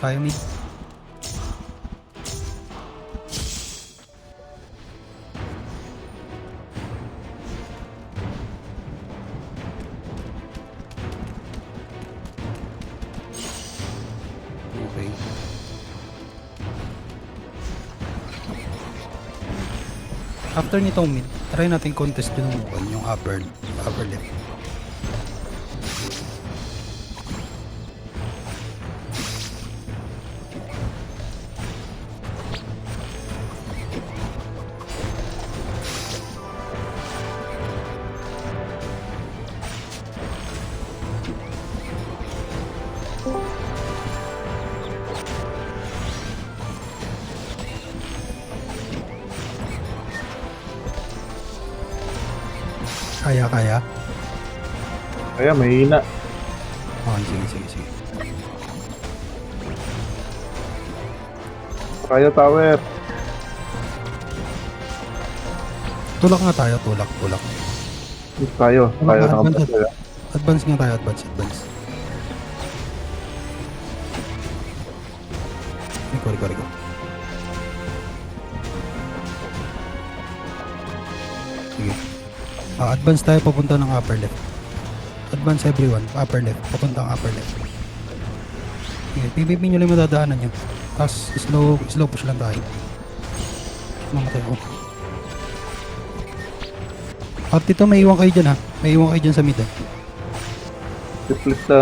Tayo mid. Okay. After nitong mid, try natin contest yung upper left. Kaya. Kaya mahina. Okay, sige. Kaya tower. Tulak nga tayo, tulak. Tayo Advance, nakapagaya. advance nga tayo, advance. Rico. Sige. Advance tayo papunta ng upper left. Advance everyone, upper left, papuntang upper left. Sige, PVP nyo lang yung madadaanan nyo. Tapos slow push lang tayo. Mamatay ako. At ito, may iwan kayo dyan ha. May iwan kayo dyan sa mid ha.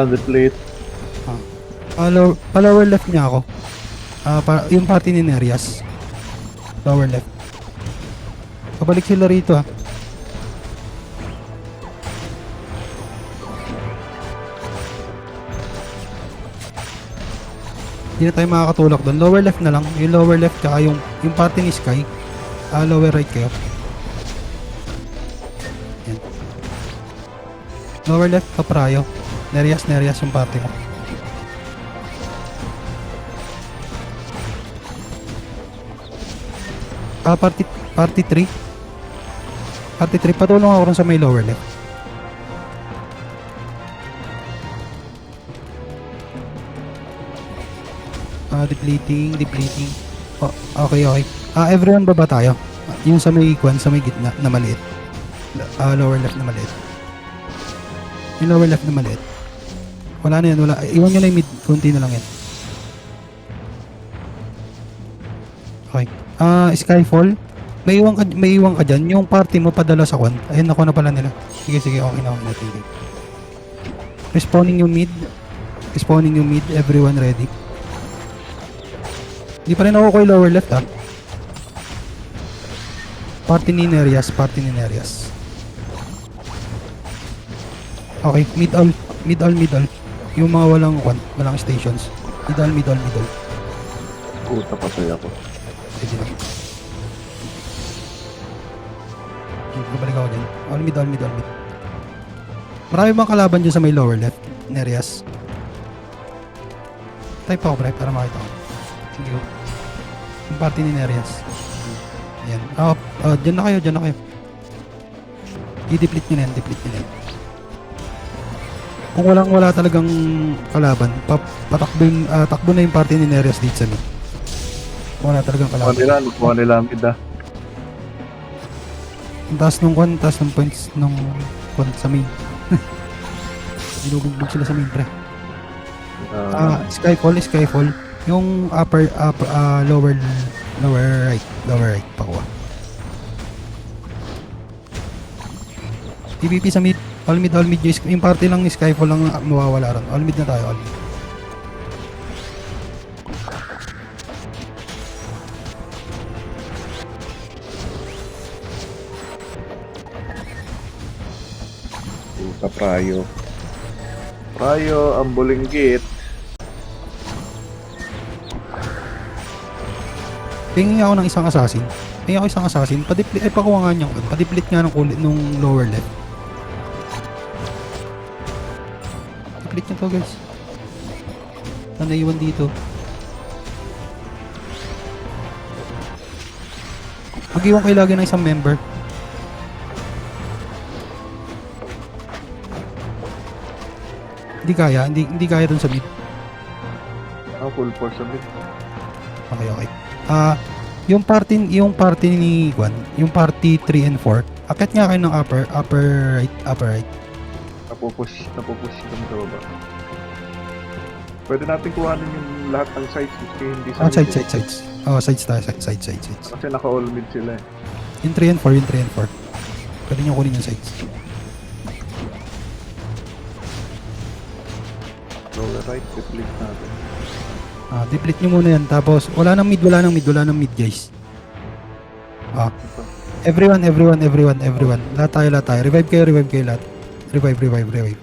Deplete. Lower left niya ako. Yung party ni Nerias. Lower left. Pabalik sila rito ha. Hindi na tayo makakatulak doon. Lower left na lang. Yung lower left kaya yung party ni Sky. Lower right kayo. Yan. Lower left paprayo. Nerias yung party mo. Party 3. Party 3. Patulong ako rin sa may lower left. Depleting. Oh, okay. Everyone baba tayo. Yung sa may sa may gitna na maliit. Lower left na maliit. Yung lower left na maliit. Wala na yan, wala. Iwan nyo na yung mid. Kunti na lang yan. Okay. Skyfall. May iwan ka dyan. Yung party mo padala sa kwan. Ayun, ako na pala nila. Sige, okay na natin. Respawning yung mid. Everyone ready. Di pa rin ako kay lower left ha. Party ni Nerias. Okay, mid all. Yung mga walang stations. Mid all. Puta patay ako. Sige lang. Balik ako dyan. All mid. Marami bang kalaban dyan sa may lower left? Nerias. Type ako pre para makita ko. Sige ko. Yung party ni Nerias. Ayan. Dyan na kayo. I-deplete nyo na yan. Kung wala talagang kalaban, takbo na yung party ni Nerias dito sa mid. Kung wala talagang kalaban. Kuha nila mid ah. Ang taas ng points nung sa main. Binubugbog sila sa main pre. Skyfall. Yung lower right pakuha. PvP sa mid. All mid. Yung party lang ni Skyfall lang mawawala ron. All mid na tayo. Puta prayo, ang bulinggit. Tingin ako ng isang assassin. Pakuha nga niya. Padiplit nga ng kulit nung lower left. Diplit niya to guys. Na naiwan dito. Mag-iwan kayo lagi ng isang member. Hindi kaya dun sa mid. Full force sa mid. Okay, okay. Yung party ni Juan, yung party 3 and 4, akit nga kayo ng upper right. Napupush kami sa baba. Pwede natin kuhanin yung lahat ng sides kasi hindi sa mid. Sides. Sides tayo, sides. Kasi naka-all mid sila eh. Yung 3 and 4. Pwede nyo kunin yung sides. Lower right, deplete natin. Deplete nyo muna yan. Tapos, wala nang mid guys. Everyone. Lahat tayo. Revive kayo lahat. Revive.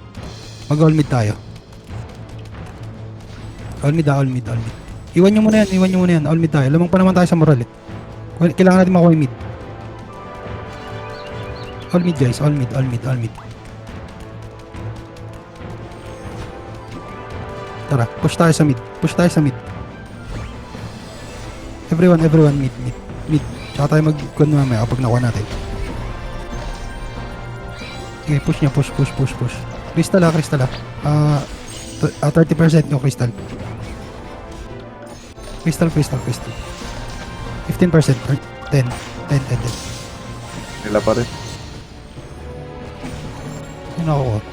Mag-all mid tayo. All mid. Iwan nyo muna yan. All mid tayo. Lamang pa naman tayo sa moral eh. Kailangan natin makuha yung mid. All mid guys. All mid. Tara, push tayo sa mid. Everyone, mid. Tsaka tayo mag-kun mamaya kapag nakuha natin. Okay, push niya, push. Crystal. 30% yung crystal. Crystal. 15%. 10. Nila pa rin. Yun ako.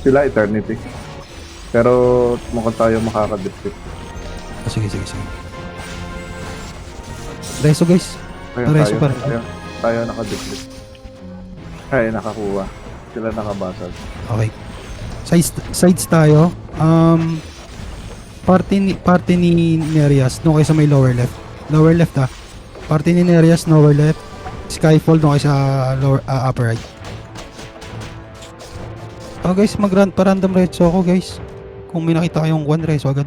Sila eternity. Pero mukhang tayo makaka-deplete. Sige. Reso guys. Reso pa rin. Tayo naka-deplete. Ay, nakakuha. Sila nakabasag. Okay. Sides tayo. Party ni Nereas doon kayo sa may lower left. Party ni Nereas lower left. Skyfall doon kayo sa upper right. Guys, pa-random reso ako guys. Kung may nakita kayong one reso agad.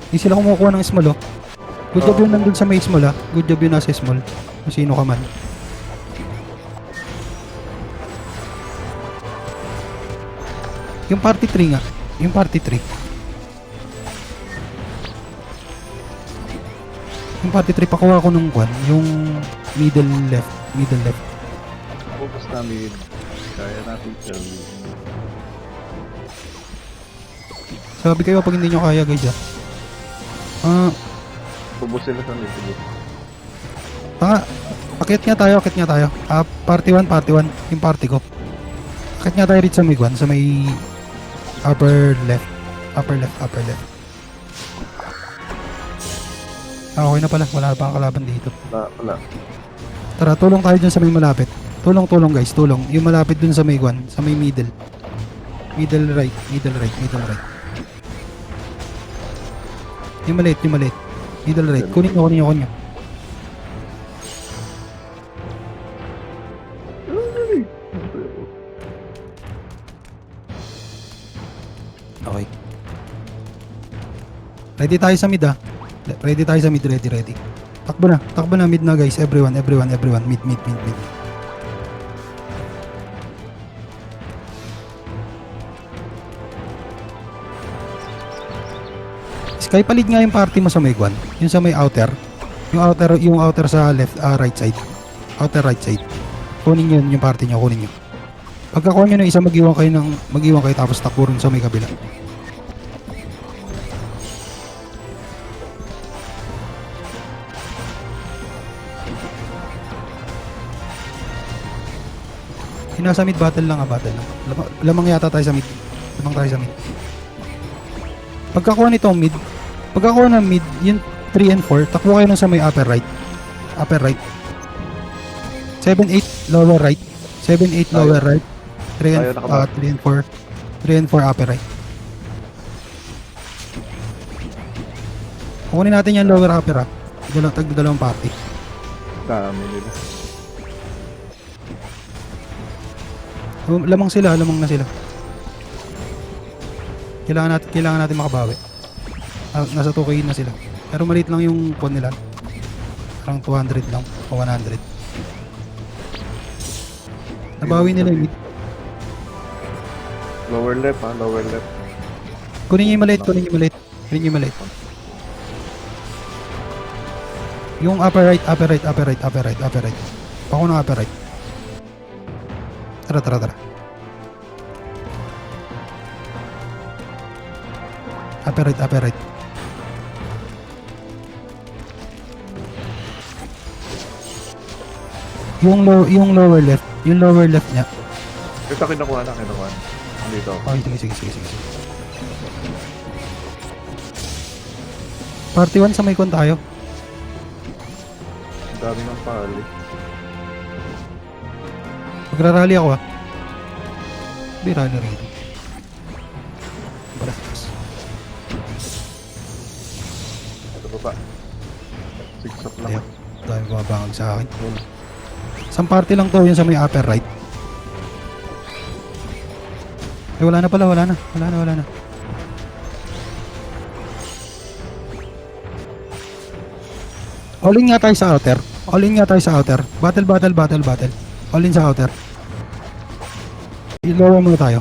Hindi sila kumukuha ng small oh. Good job yun nandun sa may small Good job yun nasa small. Kung sino ka man. Yung party 3 nga. Yung party 3, pakuha ko nung kwan. Yung middle left. Focus namin. Kaya natin siya. Sabi kayo pag hindi nyo kaya guys Tubos sila sa mid. Akit nga tayo. Party 1. Yung party ko. Akit nga tayo rito sa may kwan. Sa may upper left. Okay na pala. Wala pa ang kalaban dito. Wala. Tara, tulong tayo dyan sa may malapit. Tulong guys. Yung malapit dun sa may kwan. Sa may middle. Middle right. Yung maliit. Middle right. Kunin nyo. Okay. Ready tayo sa mid Ready. Takbo na mid na guys. Everyone. Mid. Sky, palit nga yung party mo sa may kwan. Yung sa may outer. Yung outer sa left, right side. Outer right side. Kunin nyo yung party nyo, kunin nyo. Pagkakuha nyo ng isa, mag-iwan kayo tapos takbo rin sa may kabila. Nasa mid battle lang. Lamang yata tayo sa mid. Pagkakuha ng mid, yung 3 and 4, takbo kayo nun sa may upper right. 7-8 lower right. 7-8 lower right. 3 and 4 upper right. Kukunin natin yung lower upper dalawang party. Dami nila. Lamang na sila. Kailangan natin makabawi. Nasa 2K na sila. Pero maliit lang yung con nila. Parang 200 lang o 100. Nabawi nila yung mid. Lower left. Kunin nyo yung maliit. Yung upper right. Pako ng upper right. Tara, tara, tara. Upper right, upper right. Yung lower left. Yung lower left niya. Ito kinukuha na. Dito ako. Okay, sige. Party 1 sa may kon tayo. Ang dami ng pali. Magra-rally ako ah. Hindi rally rito. Balas. Ito baba. Sigsap lang. Ayun. Dami bumabangag sa akin. Isang party lang to, yun sa may upper right. Eh, wala na pala, wala na. All in nga tayo sa outer. Battle. All in sa outer. I-lower muna tayo.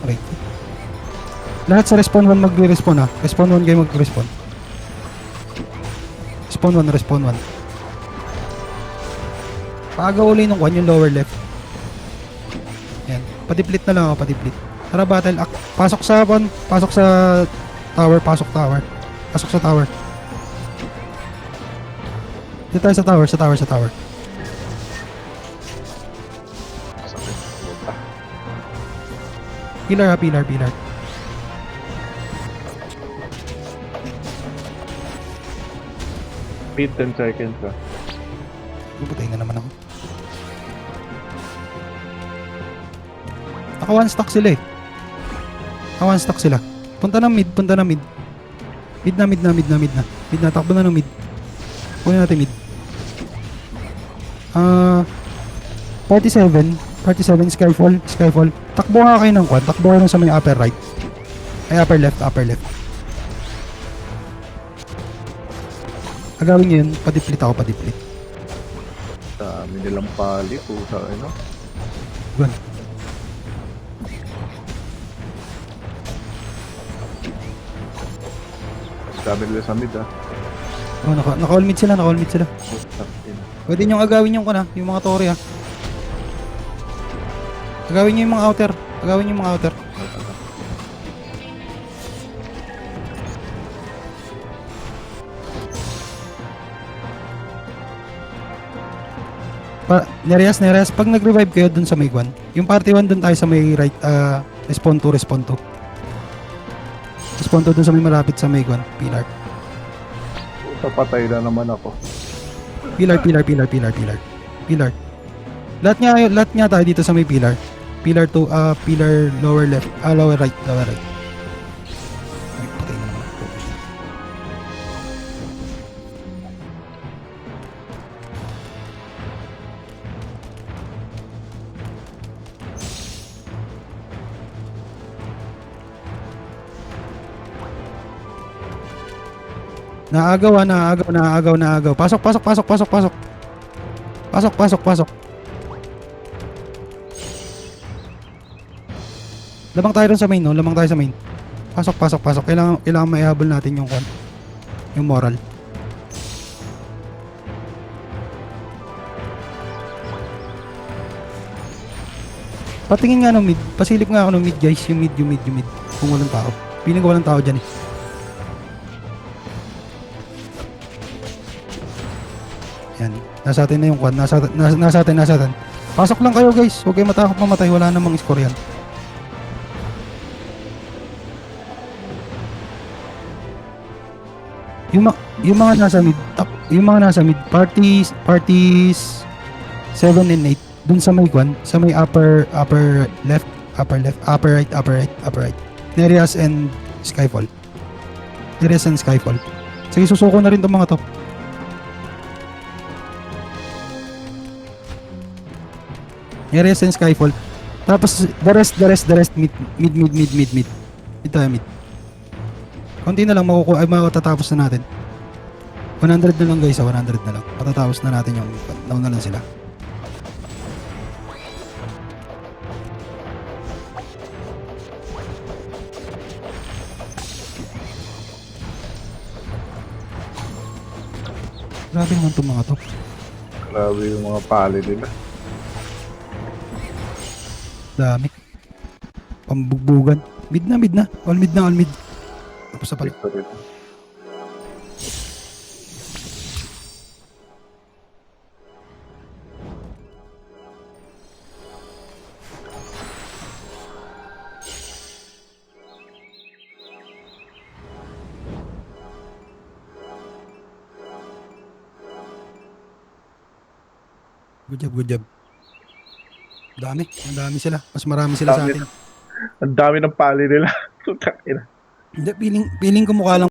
Okay. Lahat sa respawn 1 magre-respawn ha. Respawn 1 kayo mag-respawn. Respawn 1. Paaga uli nung 1 yung lower left. Yan. Padiplit na lang ako, padiplit. Tara battle. Pasok sa tower. Pasok sa tower. Dito tayo sa tower. Sakit. Puta. Pillar. Beat 10 seconds ha. Bubutay na naman ako. Naka one stock sila eh. Punta na mid. Mid na, takbo na ng mid. Kunin natin mid. 47 Skyfall. Takbo nga kayo ng quad. Takbo kayo sa may upper right. Ay, upper left. Agawin nyo yun. Padiplit ako. Dami nilang pali. Puta, ano? Gun. Dami nila sa mid ha. Oh, naka-all mid sila. Puta, ina. Pwede nyo agawin yung kuna, yung mga tore ha. Agawin nyo yung mga outer. Nereas, pag nag-revive kayo dun sa may guan, yung party 1 dun tayo sa may right, respawn 2. Respawn 2 dun sa may malapit sa may guan, pillar. Puta, patay na naman ako. Pillar. Lahat nga tayo dito sa may pillar. Pillar 2, pillar lower left, lower right. Ay, patay na naman ako. Naagaw. Pasok. Lamang tayo sa main. Pasok. Kailangan maihabol natin yung moral. Patingin nga ng mid. Pasilip nga ako ng mid, guys. Yung mid. Kung walang tao. Piling ko walang tao dyan eh. Yan. Nasa atin na yung quad. Nasa atin. Pasok lang kayo, guys. Huwag kayo matakot mamatay. Wala namang score yan. Yung mga nasa mid, parties 7 and 8 dun sa may kwan, sa may upper left, upper right. Nereas and Skyfall. Sige, susuko na rin tong mga to. Nereas and Skyfall. Tapos the rest mid. Ito ay mid. Konti na lang matatapos na natin. 100 na lang guys, 100 na lang. Matatapos na natin yung down na lang sila. Grabe naman itong mga to. Grabe yung mga pali nila. Dami. Pambugbugan. Mid na, mid na. All mid na, all mid. Tapos na pala. Victory. Good job, good job. Dami. Ang dami sila. Mas marami sila sa Dami. atin. Ang dami ng pali nila. Putang ina. Hindi, feeling ko mukha lang